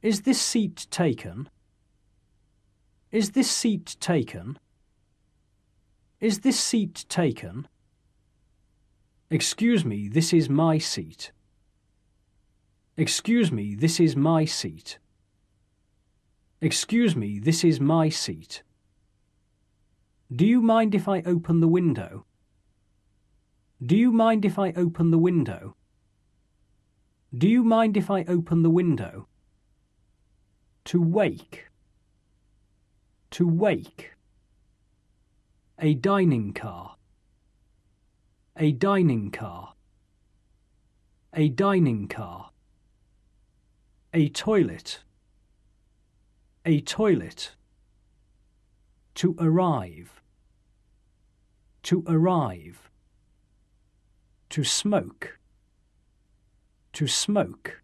Is this seat taken? Is this seat taken? Is this seat taken? Excuse me, this is my seat. Excuse me, this is my seat. Excuse me, this is my seat. Do you mind if I open the window? Do you mind if I open the window? Do you mind if I open the window? To wake. To wake. A dining car. A dining car. A dining car. A toilet. A toilet. To arrive. To arrive. To smoke. To smoke.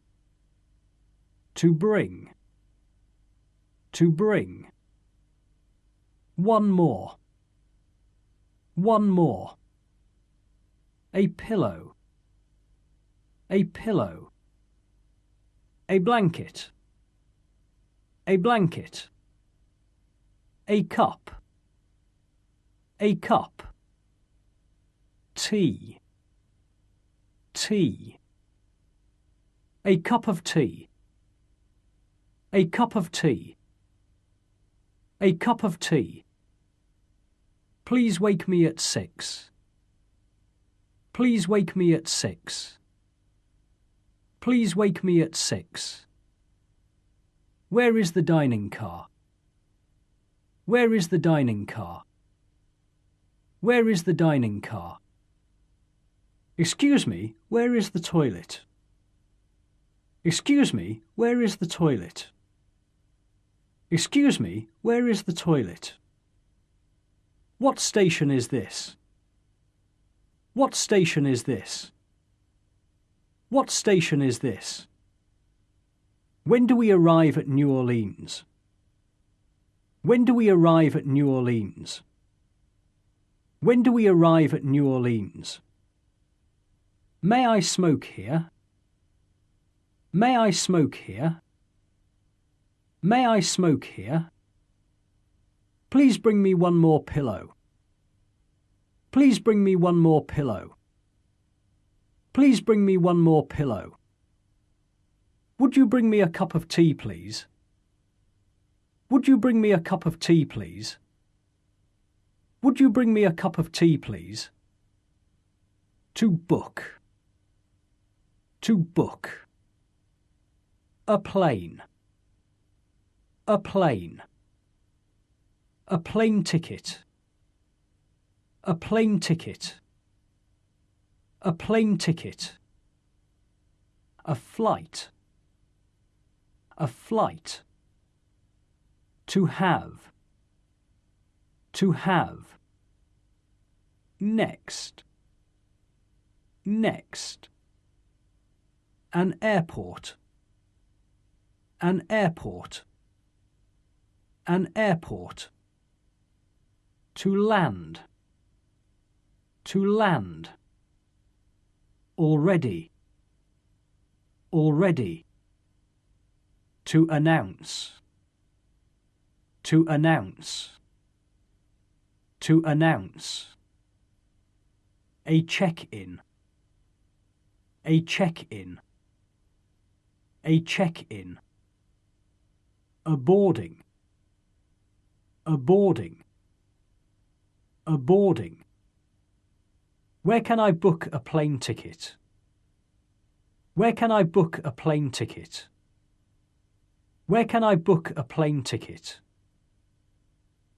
To bring. To bring. One more. One more. A pillow. A pillow. A blanket. A blanket. A cup. A cup. Tea. Tea. A cup of tea. A cup of tea. A cup of tea. Please wake me at 6. Please wake me at 6. Please wake me at 6. Where is the dining car? Where is the dining car? Where is the dining car? Excuse me, where is the toilet? Excuse me, where is the toilet? Excuse me, where is the toilet? What station is this? What station is this? What station is this? When do we arrive at New Orleans? When do we arrive at New Orleans? When do we arrive at New Orleans? May I smoke here? May I smoke here? May I smoke here? Please bring me one more pillow. Please bring me one more pillow. Please bring me one more pillow. Would you bring me a cup of tea, please? Would you bring me a cup of tea, please? Would you bring me a cup of tea, please? To book. To book. A plane. A plane. A plane ticket. A plane ticket. A plane ticket. A flight. A flight. To have. To have. Next. Next. An airport. An airport. An airport. To land. To land. Already. Already. To announce. To announce. To announce. A check-in. A check-in. A check-in. A boarding. A boarding. A boarding. Where can I book a plane ticket? Where can I book a plane ticket? Where can I book a plane ticket?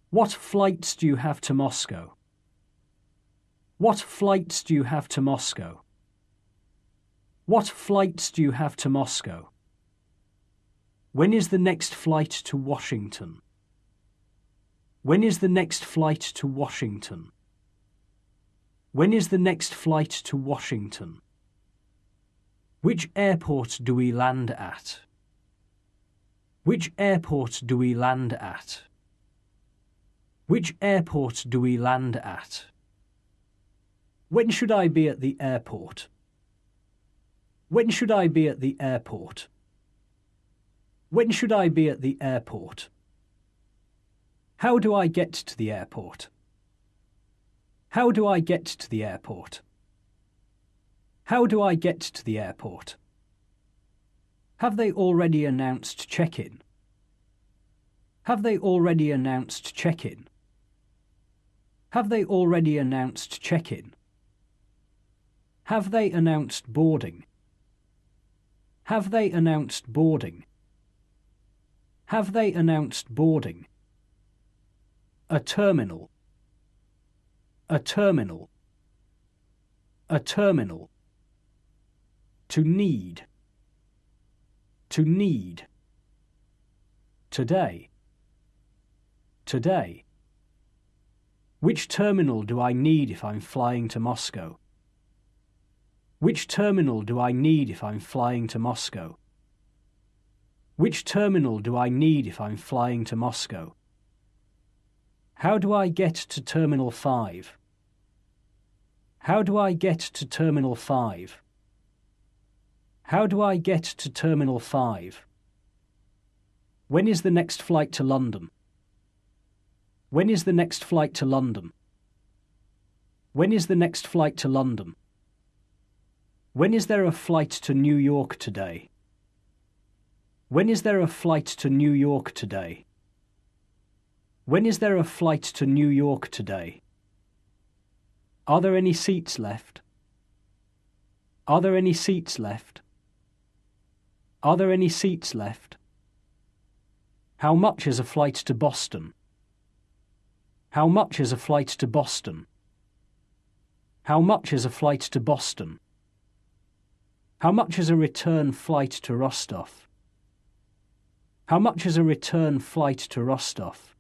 What flights do you have to Moscow? What flights do you have to Moscow? What flights do you have to Moscow? When is the next flight to Washington? When is the next flight to Washington? When is the next flight to Washington? Which airport do we land at? Which airport do we land at? Which airport do we land at? When should I be at the airport? When should I be at the airport? When should I be at the airport? How do I get to the airport? How do I get to the airport? How do I get to the airport? Have they already announced check-in? Have they already announced check-in? Have they already announced check-in? Have they announced boarding? Have they announced boarding? Have they announced boarding? A terminal. A terminal. A terminal. To need. To need. Today. Today. Which terminal do I need if I'm flying to Moscow? Which terminal do I need if I'm flying to Moscow? Which terminal do I need if I'm flying to Moscow? How do I get to Terminal 5? How do I get to Terminal 5? How do I get to Terminal 5? When is the next flight to London? When is the next flight to London? When is the next flight to London? When is there a flight to New York today? When is there a flight to New York today? When is there a flight to New York today? Are there any seats left? Are there any seats left? Are there any seats left? How much is a flight to Boston? How much is a flight to Boston? How much is a flight to Boston? How much is a return flight to Rostov? How much is a return flight to Rostov?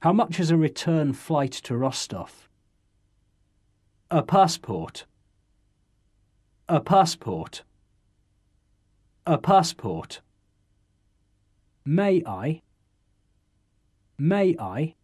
How much is a return flight to Rostov? A passport. A passport. A passport. May I? May I?